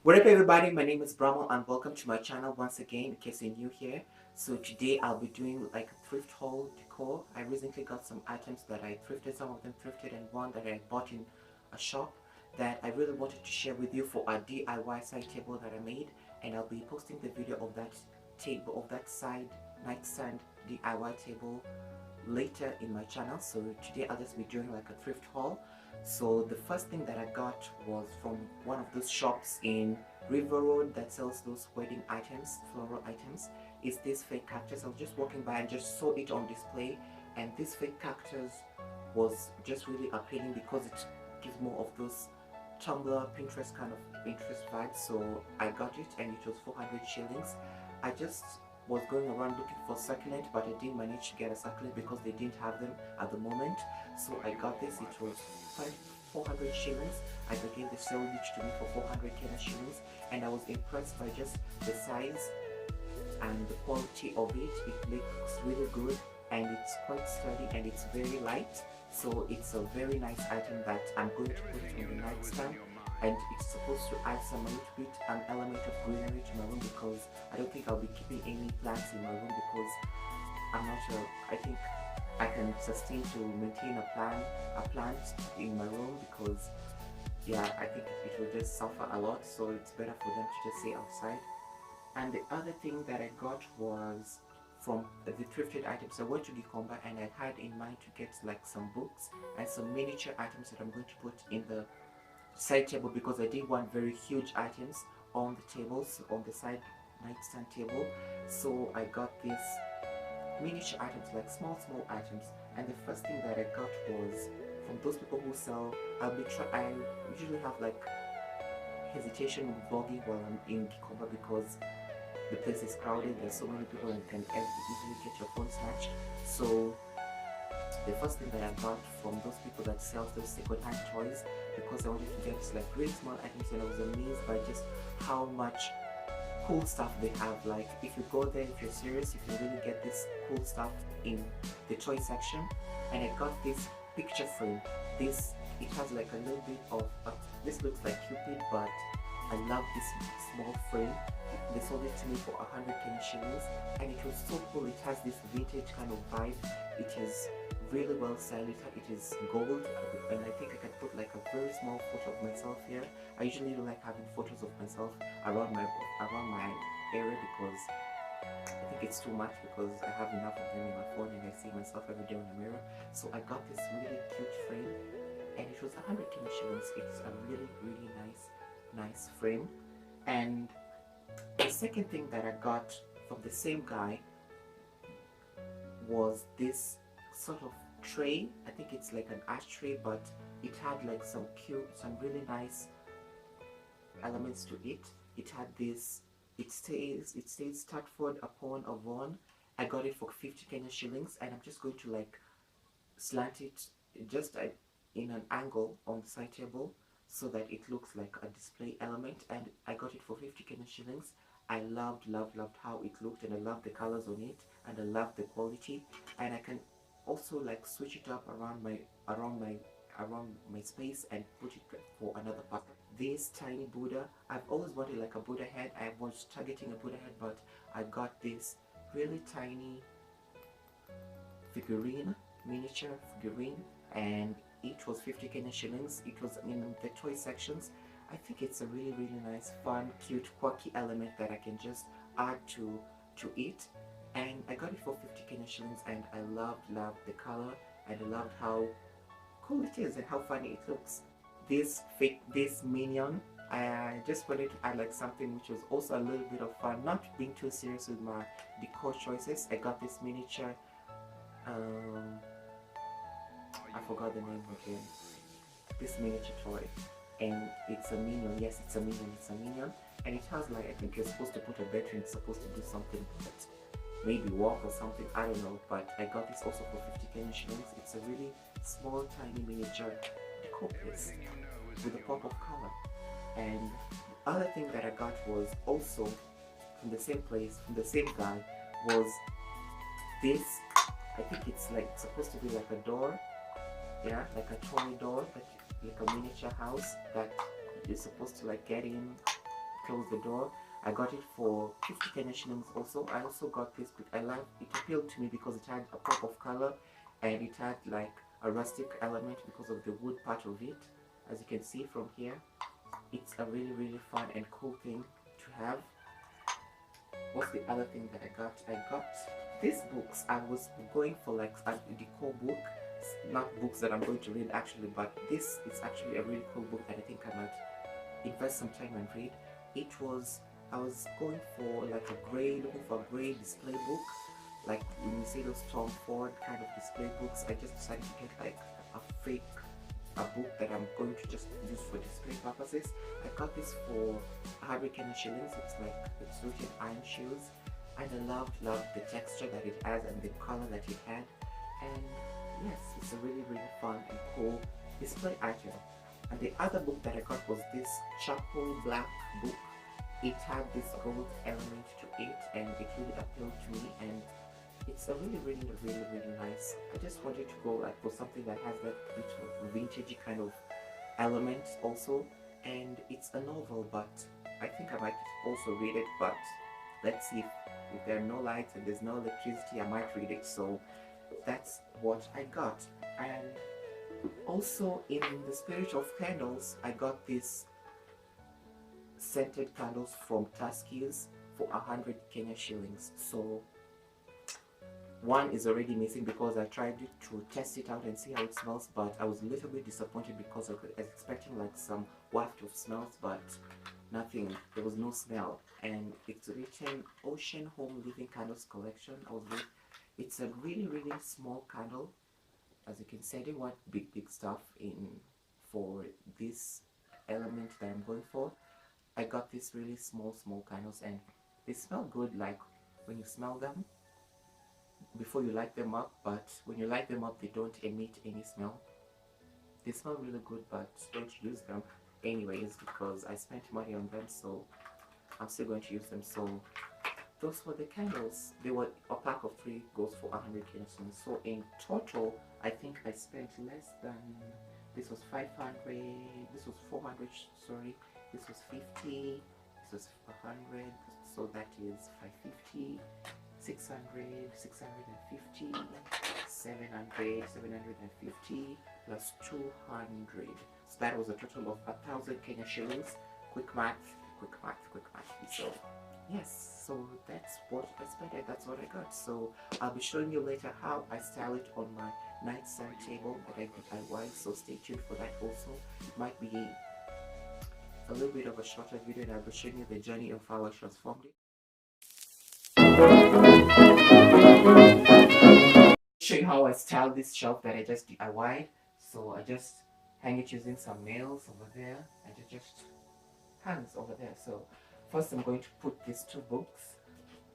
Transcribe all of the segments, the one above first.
What up everybody, my name is Brahma and welcome to my channel once again in case you're new here. So today I'll be doing like a thrift haul decor. I recently got some items that I thrifted, some of them thrifted, and one that I bought in a shop that I really wanted to share with you for a DIY side table that I made, and I'll be posting the video of that table, of that side nightstand DIY table later in my channel. So today I'll just be doing like a thrift haul. So the first thing that I got was from one of those shops in River Road that sells those wedding items, floral items. Is this fake cactus. I was just walking by and just saw it on display, and this fake cactus was just really appealing because it gives more of those Tumblr, Pinterest kind of Pinterest vibes. So I got it and it was 400 shillings. I just was going around looking for succulent, but I didn't manage to get a succulent because they didn't have them at the moment. So I got this. It was 400 shillings, and again they sold it to me for 400 Kenya shillings, and I was impressed by just the size and the quality of it. It looks really good and it's quite sturdy and it's very light. So it's a very nice item that I'm going to put on the nightstand, and it's supposed to add a little bit an element of greenery to my room, because I don't think I'll be keeping any plants in my room because I'm not sure. I think I can sustain to maintain a plant in my room, because yeah, I think it will just suffer a lot, so it's better for them to just stay outside. And the other thing that I got was from the thrifted items. I went to Gikomba and I had in mind to get like some books and some miniature items that I'm going to put in the side table, because I did want very huge items on the tables, on the side nightstand table. So I got these miniature items, like small items. And the first thing that I got was from those people who sell. I usually have like hesitation with vlogging while I'm in Gikomba because the place is crowded. There's so many people and you can easily get your phone snatched. So the first thing that I got from those people that sell those second-hand toys, because I wanted to get like really small items, and I was amazed by just how much cool stuff they have. Like if you go there, if you're serious, you can really get this cool stuff in the toy section. And I got this picture frame. It has like a little bit of this looks like Cupid, but I love this small frame. They sold it to me for 100 Kenya shillings, and it was so cool. It has this vintage kind of vibe. It is really well styled. It is gold, and I think I can put like a very small photo of myself here. I usually don't like having photos of myself around my area because I think it's too much, because I have enough of them in my phone and I see myself every day in the mirror. So I got this really cute frame, and it was 100 Kenya shillings. It's a really nice frame. And the second thing that I got from the same guy was this sort of tray. I think it's like an ashtray, but it had like some really nice elements to it. It had this, it stays Stratford upon Avon. I got it for 50 Kenya shillings, and I'm just going to like slant it just in an angle on the side table so that it looks like a display element, and I got it for 50 Kenya shillings. I loved how it looked, and I loved the colors on it, and I loved the quality. And I can also like switch it up around my space and put it for another part. This tiny Buddha, I've always wanted like a Buddha head. I was targeting a Buddha head, but I got this really tiny miniature figurine, and it was 50 Kenya shillings. It was in the toy sections. I think it's a really nice, fun, cute, quirky element that I can just add to it. And I got it for 50 Kenya shillings, and I loved the color, and I loved how cool it is and how funny it looks. This minion, I just wanted to add like something which was also a little bit of fun, not being too serious with my decor choices. I got this miniature, I forgot the name again. This miniature toy, and it's a minion. Yes, it's a minion, and it has like, I think you're supposed to put a battery. It's supposed to do something, but maybe walk or something. I don't know. But I got this also for 50 Kenya shillings. It's a really small, tiny miniature decor piece with a pop of color. And the other thing that I got was also from the same place, from the same guy, was this. I think it's like supposed to be like a door. Yeah, like a toy door, like a miniature house that you're supposed to like get in close the door. I got it for 50 Kenya shillings also. I also got this, but it appealed to me because it had a pop of color and it had like a rustic element because of the wood part of it. As you can see from here, it's a really fun and cool thing to have. What's the other thing that I got? I got these books. I was going for like a decor book, not books that I'm going to read actually, but this is actually a really cool book that I think I might invest some time and read. I was going for like looking for a grey display book, like when you see those Tom Ford kind of display books. I just decided to get like a book that I'm going to just use for display purposes. I got this for 100 Kenya shillings. It's written iron shoes, and I loved the texture that it has and the color that it had. And yes, it's a really fun and cool display item. And the other book that I got was this charcoal black book. It had this gold element to it, and it really appealed to me, and it's a really nice. I just wanted to go like for something that has that bit of vintagey kind of element also. And it's a novel, but I think I might also read it, but let's see, if there are no lights and there's no electricity, I might read it. So that's what I got. And also, in the spirit of candles, I got this scented candles from Tuskies for 100 Kenya shillings. So one is already missing because I tried to test it out and see how it smells, but I was a little bit disappointed because I was expecting like some waft of smells, but nothing. There was no smell. And it's written Ocean Home Living Candles Collection. It's a really small candle. As you can see, I didn't want big stuff for this element that I'm going for. I got these really small candles, and they smell good like when you smell them before you light them up, but when you light them up they don't emit any smell. They smell really good, but don't use them anyways because I spent money on them, so I'm still going to use them. So those were the candles. They were a pack of 3 goes for 100 Kenya. So in total, I think I spent less than, this was 500, this was 400, sorry, this was 50, this was 100, so that is 550, 600, 650, 700, 750, plus 200. So that was a total of 1,000 Kenya shillings. Quick math. So yes, so that's what I spent and that's what I got. So I'll be showing you later how I style it on my nightstand table that I DIY, so stay tuned for that also. It might be a little bit of a shorter video, and I'll be showing you the journey of how I transformed it. Show you how I styled this shelf that I just DIY'd. So I just hang it using some nails over there, and it just hangs over there. So first I'm going to put these 2 books.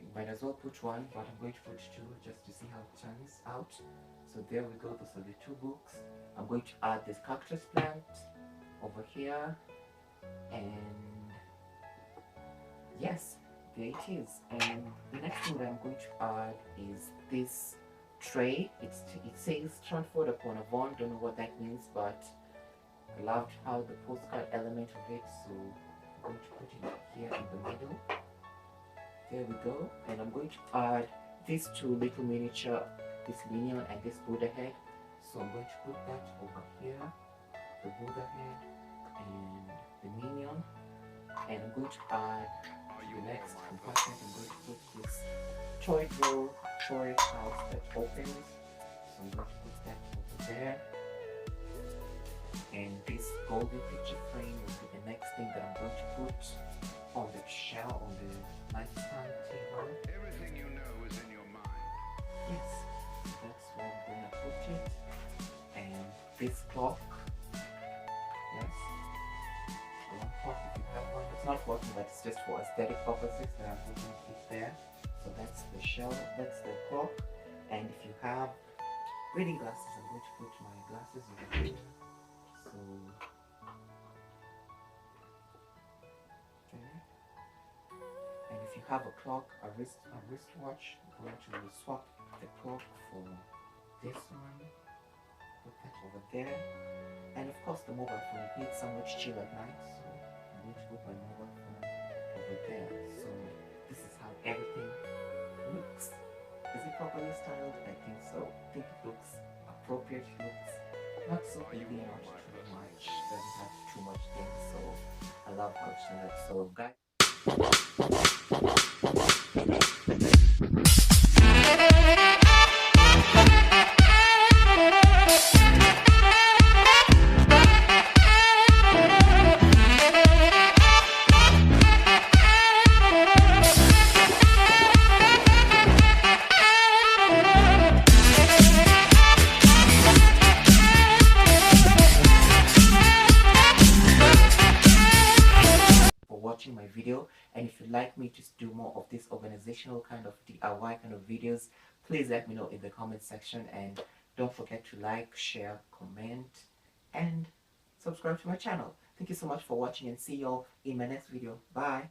You might as well put 1, but I'm going to put 2 just to see how it turns out. So there we go, those are the 2 books. I'm going to add this cactus plant over here, and yes, there it is. And the next thing that I'm going to add is this tray. It says transport upon a Avon. Don't know what that means, but I loved how the postcard element of it, so I'm going to put it here in the middle. There we go. And I'm going to add these 2 little miniature, this minion and this Buddha head. So I'm going to put that over here, the Buddha head and the minion. And I'm going to add the next compartment. I'm going to put this toy house that opens. So I'm going to put that over there. And this golden picture frame will be the next thing that I'm going to put on the shelf, on the nightstand table. Everything you know is in your mind. Yes, that's where I'm going to put it. And this clock, yes, one clock if you have one. It's not working, but it's just for aesthetic purposes that I'm putting it there. So that's the shelf, that's the clock. And if you have reading glasses, I'm going to put my glasses over here. So, okay. And if you have a clock, a wristwatch, I'm going to swap the clock for this one. Put that over there. And of course the mobile phone, it needs somewhere to chill at night, so I'm going to put my mobile phone there. So this is how everything looks. Is it properly styled? I think so. I think it looks appropriate. It looks not so Are you heavy, all not my too personal much. needs? Doesn't have too much things. So I love how it's turned out. So guys. Watching my video, and if you'd like me to do more of this organizational kind of DIY kind of videos, please let me know in the comment section, and don't forget to like, share, comment, and subscribe to my channel. Thank you so much for watching, and see you all in my next video. Bye.